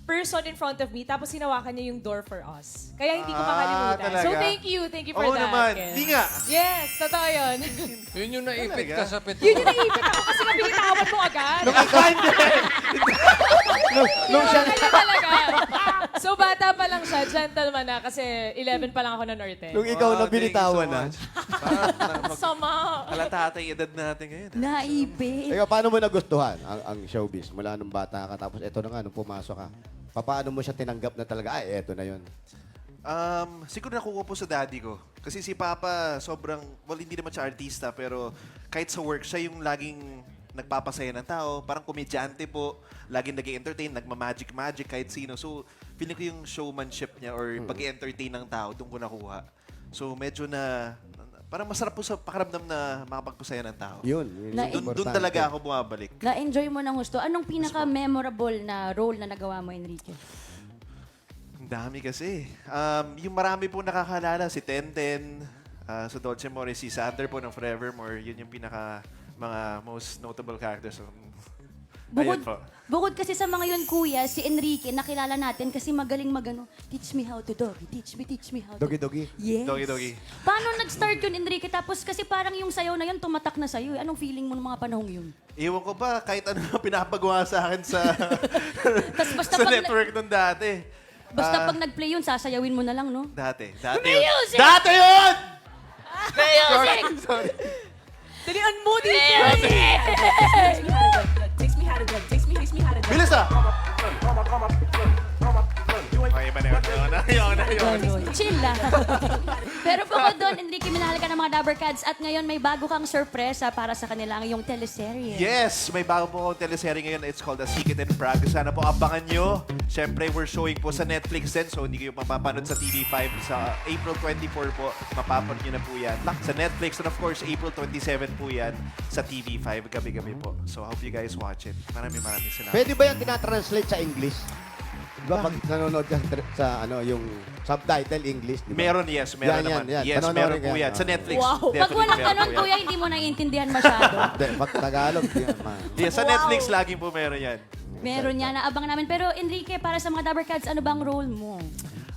S2: person in front of me, tapos hinawakan niya yung door for us. Kaya hindi ko makalimutan.
S12: talaga?
S2: So, thank you for
S12: Oo
S2: that.
S12: naman.
S2: Ken.
S12: Hindi nga.
S2: Yes, totoo yun.
S1: Yun yung naipit ka sa pito.
S2: Yun yung naipit ako kasi nabinitawan mo agad.
S3: Nung siya,
S2: Kaya talaga. So, bata pa lang siya, gentleman na, kasi 11 pa lang ako na norte.
S3: nung ikaw na
S12: Thank you
S3: binitawan
S12: so
S3: na.
S12: much. Parang
S2: Sama.
S12: halata yung edad natin ngayon.
S10: Naipit.
S3: Ikaw, paano mo nagustuhan ang showbiz? Mula nung bata ka, tapos eto na nga, nung pumasok ka. Paano mo siya tinanggap na talaga, ay, eto na yun.
S12: Siguro nakuha po sa daddy ko. Kasi si Papa sobrang, hindi naman siya artista, pero kahit sa work, siya yung laging nagpapasaya ng tao. Parang komedyante po, laging nag-entertain, nagma-magic kahit sino. So, feeling ko yung showmanship niya or pag-entertain ng tao, doon ko nakuha. So, medyo parang masarap po sa pakiramdam na makapagpasaya ng tao.
S3: Yun.
S12: Doon talaga ako bumabalik.
S10: Na-enjoy mo ng gusto. Anong pinaka-memorable na role na nagawa mo, Enrique?
S12: Ang dami kasi. Yung marami po nakakalala, si Tenten, sa Dolce More, si Sander po ng Forevermore, yun yung mga most notable characters.
S10: Bukod kasi sa mga yun, kuya, si Enrique, nakilala natin kasi magaling teach me how to doggy, teach me how to...
S3: Dogi-dogi.
S10: Yes.
S12: Doggy.
S10: Paano nag-start yun, Enrique? Tapos kasi parang yung sayaw na yun, tumatak na sa'yo. Anong feeling mo ng mga panahong yun?
S12: Ewan ko ba, kahit ano pinapagawa sa akin sa,
S10: basta
S12: sa
S10: pag-
S12: network nun dati.
S10: Basta pag nag-play yun, sasayawin mo na lang, no?
S12: Dati
S10: Music!
S12: yun. Dati yun!
S10: Music!
S12: Sorry.
S2: Dalian mo dito.
S12: Bilis ah! Okay, iba na yun.
S10: Chill lang. Pero bukod doon, Enrique, minahal ka ng mga Dabbercats at ngayon may bago kang sorpresa para sa kanila ang iyong teleserye.
S12: Yes, may bago po akong teleserye ngayon. It's called A Secret in Prague. Sana po abangan nyo. Siyempre, we're showing po sa Netflix din. So, hindi kayo mapapanood sa TV5. Sa April 24 po, mapapanood nyo na po yan. Sa Netflix. And of course, April 27 po yan sa TV5. Gabi-gabi po. So, hope you guys watch it. Maraming salamat.
S3: Pwede ba yan tinatranslate sa English? Diba pag nanonood ka sa yung subtitle English, di ba?
S12: Meron, yes. Meron naman.
S3: Yan.
S12: Yes,
S3: Panonoorin
S12: meron
S3: ka
S12: po
S3: yan.
S12: yan. Sa Netflix.
S10: Wow. Pag
S12: definitely
S10: walang
S12: meron
S10: ganon,
S12: po yan.
S10: kuya, hindi mo naiintindihan masyado.
S3: Hindi, pag Tagalog, yan, man.
S12: Yes, sa Netflix, laging po meron yan.
S10: Meron yan, naabang namin. Pero Enrique, para sa mga Dabbercats, ano bang role mo?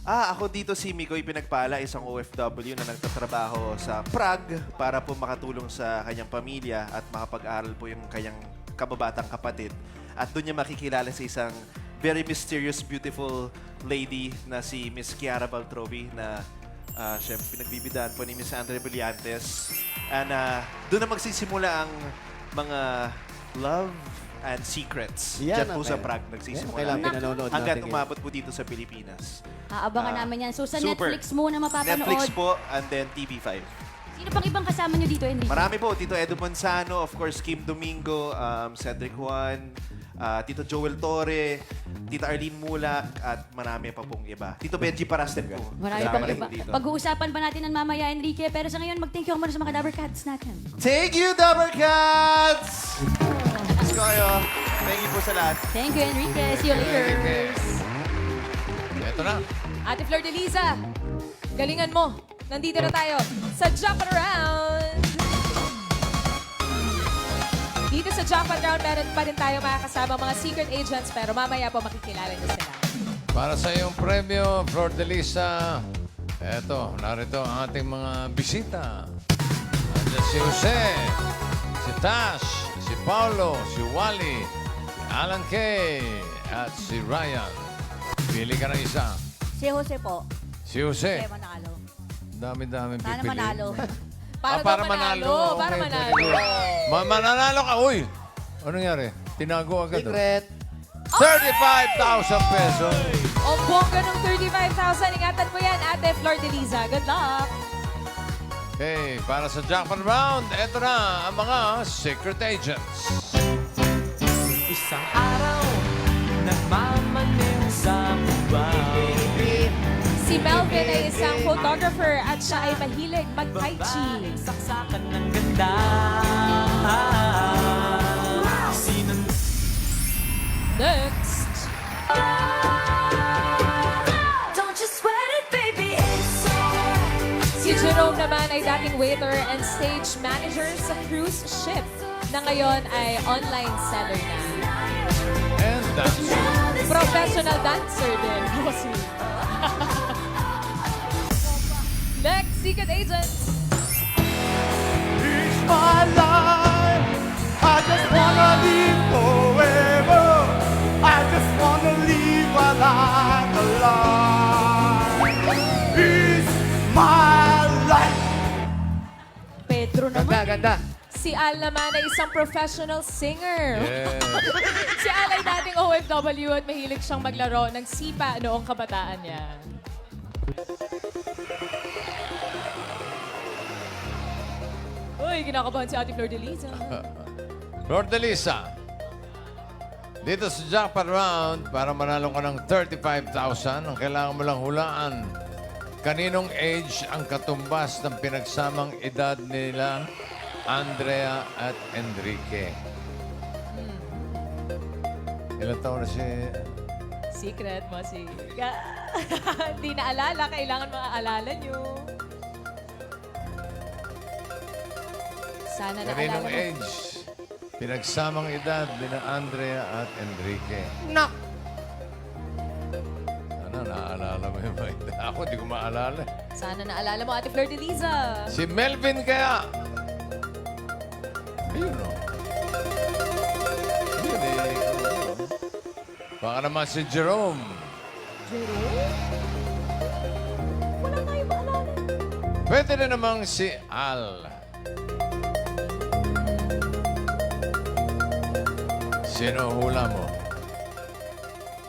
S12: Ako dito si Mikoy Pinagpala, isang OFW na nagtatrabaho sa Prague para po makatulong sa kanyang pamilya at makapag-aral po yung kanyang kababatang kapatid. At doon niya makikilala sa isang very mysterious, beautiful lady na si Miss Kiara Baltrovi na siyempre pinagbibidaan po ni Miss Andre Brillantes. And doon na magsisimula ang mga love and Secrets.
S3: Yan
S12: Diyan po
S3: ang
S12: sa
S3: kaya-
S12: Prague
S3: yan ang
S12: nagsisimula.
S3: kailangan
S12: yun.
S3: pinanonood
S12: Hanggang
S3: natin
S12: umabot po dito sa Pilipinas.
S10: Aabangan namin yan. So sa
S12: Super.
S10: Netflix muna mapapanood.
S12: Netflix po and then TV5.
S10: Sino pang ibang kasama nyo dito, Enrique?
S12: Marami po. Tito Edo Manzano, of course, Kim Domingo, Cedric Juan, Tito Joel Torre, Tita Arlene Mulak, at marami pa pong iba. Tito Benji Parasten po.
S10: Marami
S12: Kasama
S10: pang
S12: rin
S10: iba.
S12: dito.
S10: Pag-uusapan pa natin ng mamaya, Enrique. Pero sa ngayon, mag-thank you ako muna sa mga Dabber Cats natin.
S12: Thank you, Double Cats! Miss ko kayo. Thank you po sa lahat.
S10: Thank you, Enrique. See you later.
S1: Ito na.
S2: Ate Flor de Liza, galingan mo. Nandito na tayo sa Jump Around. Dito sa Jump Around, meron pa rin tayo makakasama mga secret agents, pero mamaya po makikilala niyo sila.
S1: Para sa iyong premyo, Flor de Lisa, eto, narito ang ating mga bisita. Andiyan si Jose, si Tash, si Paulo, si Wally, si Alan Kay, at si Ryan. Pili ka ng isa.
S11: Si Jose po.
S1: Si Jose.
S11: Manalo.
S1: Dami-dami
S11: Sana
S1: pipili.
S11: manalo.
S2: Para daw manalo. Para
S1: Okay,
S2: manalo.
S1: very good. Mananalo ka. Uy! Ano nangyari? Tinago agad. oh.
S3: Secret.
S1: 35,000 pesos.
S2: O bongga ng 35,000. Ingatan mo yan, Ate Flor de Liza. Good luck.
S1: Okay, para sa Jackpot Round, eto na ang mga secret agents.
S13: Isang araw, nagmamaneho sa bubay.
S2: Si Melvin ay isang photographer at siya ay mahilig mag-Tai Chi.
S13: Saksakan ng ganda. Sinong
S2: Next,
S9: Don't you sweat it, baby, it's alright.
S2: si Jerome naman ay dating waiter and stage manager sa cruise ship na ngayon ay online seller na.
S1: And that's
S2: Professional dancer din. Next, secret agent.
S8: It's my life. I just wanna live forever. I just wanna live a life alive. It's my life.
S2: Pedro
S3: Ganda,
S2: naman.
S3: ganda.
S2: Si Al naman ay isang professional singer.
S1: yes.
S2: Si Al ay dating OFW at mahilig siyang maglaro ng sipa noong kabataan niya. Uy, kinakabahan si Ate Flor de Liza.
S1: Flor de Lisa, dito sa Jackpot Round, para manalo ka ng 35,000, ang kailangan mo lang hulaan. Kaninong age ang katumbas ng pinagsamang edad nila, Andrea at Enrique? Ilan taon na si...
S2: Secret mo si... Hindi naalala, kailangan maaalala nyo. Sana naalala
S1: Kaninong
S2: mo.
S1: age? Pinagsamang edad ni Andrea at Enrique.
S3: Nak!
S1: Sana naaalala mo yung mga edad. Ako, di ko maalala.
S2: Sana naalala mo, Ate Flor de Liza.
S1: Si Melvin kaya? Ayun o. Ayun eh. Baka naman si Jerome.
S2: Wala nga yung maalala.
S1: Pwede na namang si Al. Sino hula mo?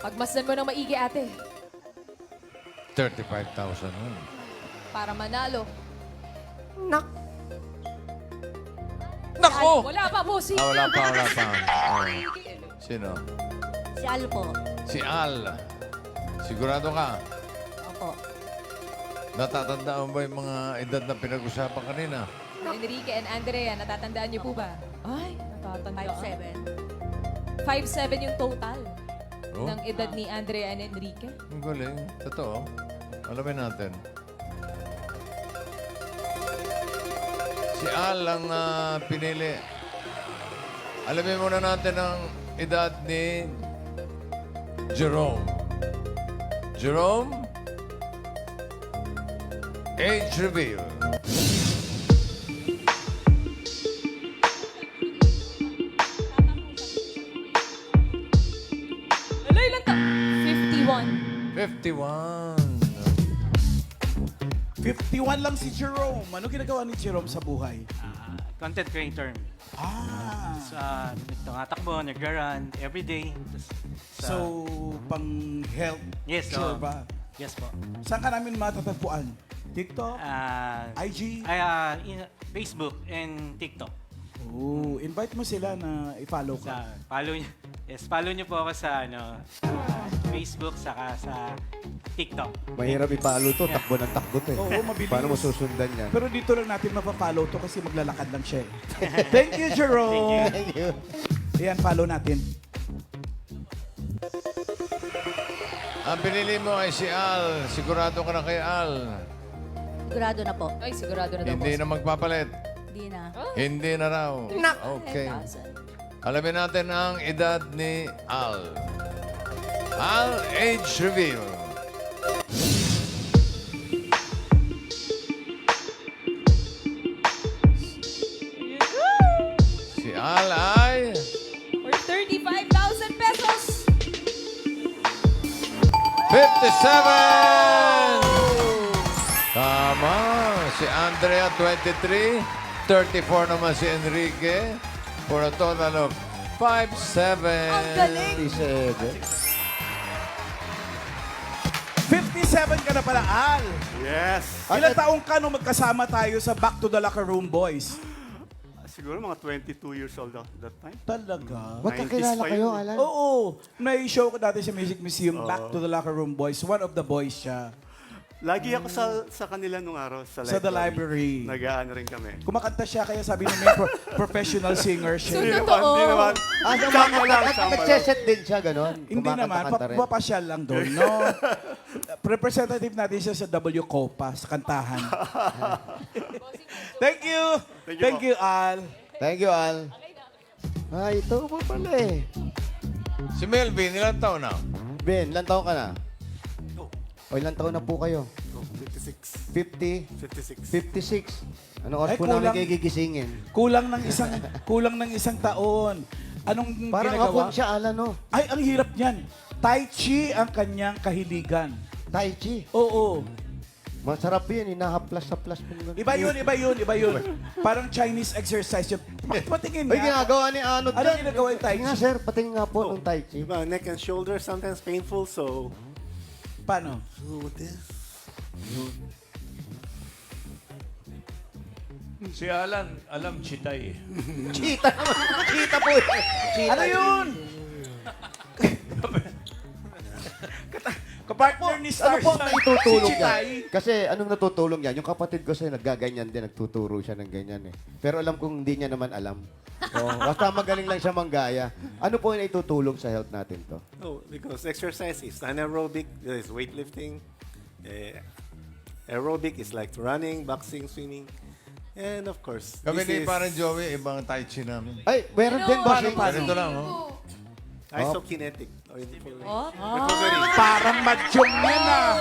S2: Pagmasdan mo ng maigi, ate.
S1: 35,000 nun.
S2: Para manalo.
S1: Nako!
S2: Wala pa, bossing.
S1: Wala pa. Oh. Sino?
S11: Si Al po.
S1: Si Al. Sigurado ka?
S11: Opo.
S1: Natatandaan ba yung mga edad na pinag-usapan kanina?
S2: Enrique and Andrea, natatandaan niyo po ba? Ay, natatandaan.
S11: 5'7".
S2: 5'7" yung total
S1: Oh,
S2: ng edad ni Andrea and Enrique.
S1: ang galing. Totoo. Alamin natin. Si Al ang pinili. Alamin muna natin ang edad ni Jerome. Jerome? Age reveal.
S2: Ano ilan ta? 51.
S1: 51.
S8: 51 lang si Jerome. Ano ginagawa ni Jerome sa buhay?
S13: content creator.
S8: Ah.
S13: tumatakbo, nag-run everyday.
S8: So, pang health
S13: Yes,
S8: sure
S13: oo.
S8: ba?
S13: Yes po.
S8: Saan ka namin matatagpuan? TikTok? IG?
S13: Facebook and TikTok.
S8: Oh, invite mo sila na i-follow ka.
S13: Follow niyo po ako sa Facebook saka sa TikTok.
S3: Mahirap ipalo to. Takbo ng takbo to eh.
S8: Oo, mabilis.
S3: Paano mo susundan yan?
S8: Pero dito lang natin mapafollow to kasi maglalakad lang siya. Thank you, Jerome.
S3: Thank you.
S8: Ayan, follow natin.
S1: Ang pinili mo ay si Al. Sigurado ka na kay Al.
S11: Sigurado na po.
S2: Ay, sigurado na daw,
S1: Hindi
S2: boss.
S1: na magpapalit.
S11: Hindi na.
S1: Hindi na raw. Okay. Alamin natin ang edad ni Al. Al, age reveal. Si Al ay...
S2: For 35,000 pesos!
S1: 57! Tama. Si Andrea, 23. 34 naman si Enrique. For a total of 57.
S2: Ang galing!
S8: 57 ka na pala, Al.
S12: Yes.
S8: Ilang taong ka nung magkasama tayo sa Back to the Locker Room Boys?
S12: Siguro mga 22 years old that time.
S8: Talaga?
S3: Magkakilala kayo, Alan?
S8: Oo. May show ko dati sa Music Museum, Back to the Locker Room Boys. One of the boys siya.
S12: Lagi ako sa kanila nung araw sa
S8: Sa the library.
S12: Nag-aano rin kami.
S8: Kumakanta siya, kaya sabi niya may professional singer
S2: So,
S8: siya.
S2: totoo.
S12: Hindi naman. Samba lang.
S3: Nagseset din siya, ganon?
S8: Hindi naman,
S3: Kumakanta-kanta rin.
S8: papasyal lang doon, no? Representative natin siya sa W Copa, sa kantahan. Thank you! Thank you, Al.
S3: Thank you, Al. Ay, ito mo pala eh.
S1: Si Melvin, ilang taon na?
S3: Ben, ilang taon ka na? O ilang taon na po kayo?
S12: 56.
S3: 50?
S12: 56.
S3: 56. Anong oras
S8: Ay,
S3: po namin
S8: kulang.
S3: kayo gigisingin?
S8: Kulang ng isang taon. Anong
S3: Parang
S8: ginagawa?
S3: hapon siya, Alan, no?
S8: Ay, ang hirap niyan. Tai Chi ang kanyang kahiligan.
S3: Tai Chi.
S8: Oo.
S3: Masarap yun, hinahaplas-haplas mo.
S8: Iba yun. Parang Chinese exercise yun. Patingin
S3: Ay,
S8: nga.
S3: ginagawa ni Anod
S8: Ano
S3: dyan.
S8: ginagawa yung Tai
S3: Nga,
S8: Chi?
S3: sir, patingin nga po ng Tai Chi.
S12: Diba, neck and shoulder sometimes painful, so...
S8: Paano?
S12: Do this.
S4: Si Alan, alam chitay.
S3: Cheetah naman. Cheetah po. Cheetah.
S8: Ano yun? Kapartner ni
S3: Ano
S8: Stars.
S3: po ang naitutulong
S8: si Chitay.
S3: yan? Kasi anong natutulong yan? Yung kapatid ko sa'yo, naggaganyan din, nagtuturo siya ng ganyan eh. Pero alam kong hindi niya naman alam. So, basta magaling lang siya manggaya. Ano po yung naitutulong sa health natin to?
S12: No, because exercise is anaerobic, there is weightlifting. Aerobic is like running, boxing, swimming. And of course,
S1: Kami
S12: this
S1: ni
S12: is
S1: parang Joey, ibang Tai Chi namin.
S3: Ay, meron din ba?
S1: Ganito lang, oh.
S12: isokinetic.
S8: Parang madyong yan ah.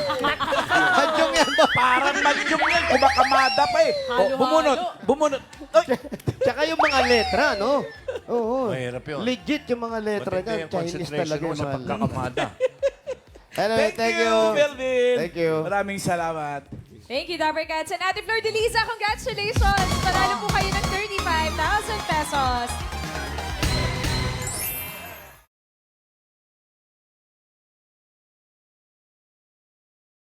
S3: Madyong yan ba?
S8: Parang madyong yan. Kumakamada pa eh. Bumunot. Ay!
S3: Tsaka yung mga letra, no? Oo.
S4: Mahirap yun.
S3: Legit yung mga letra
S4: Matindi
S3: niya.
S4: yung
S3: Chinese
S4: concentration
S3: talaga
S4: mo
S3: yung
S4: sa
S3: mga...
S4: pagkakamada.
S3: Anyway, thank you.
S8: Melvin.
S3: Thank you.
S8: Maraming salamat.
S2: Thank you, Dabber Cats. And Ate Flor de Liza, congratulations! Panalo po kayo ng 35,000 pesos.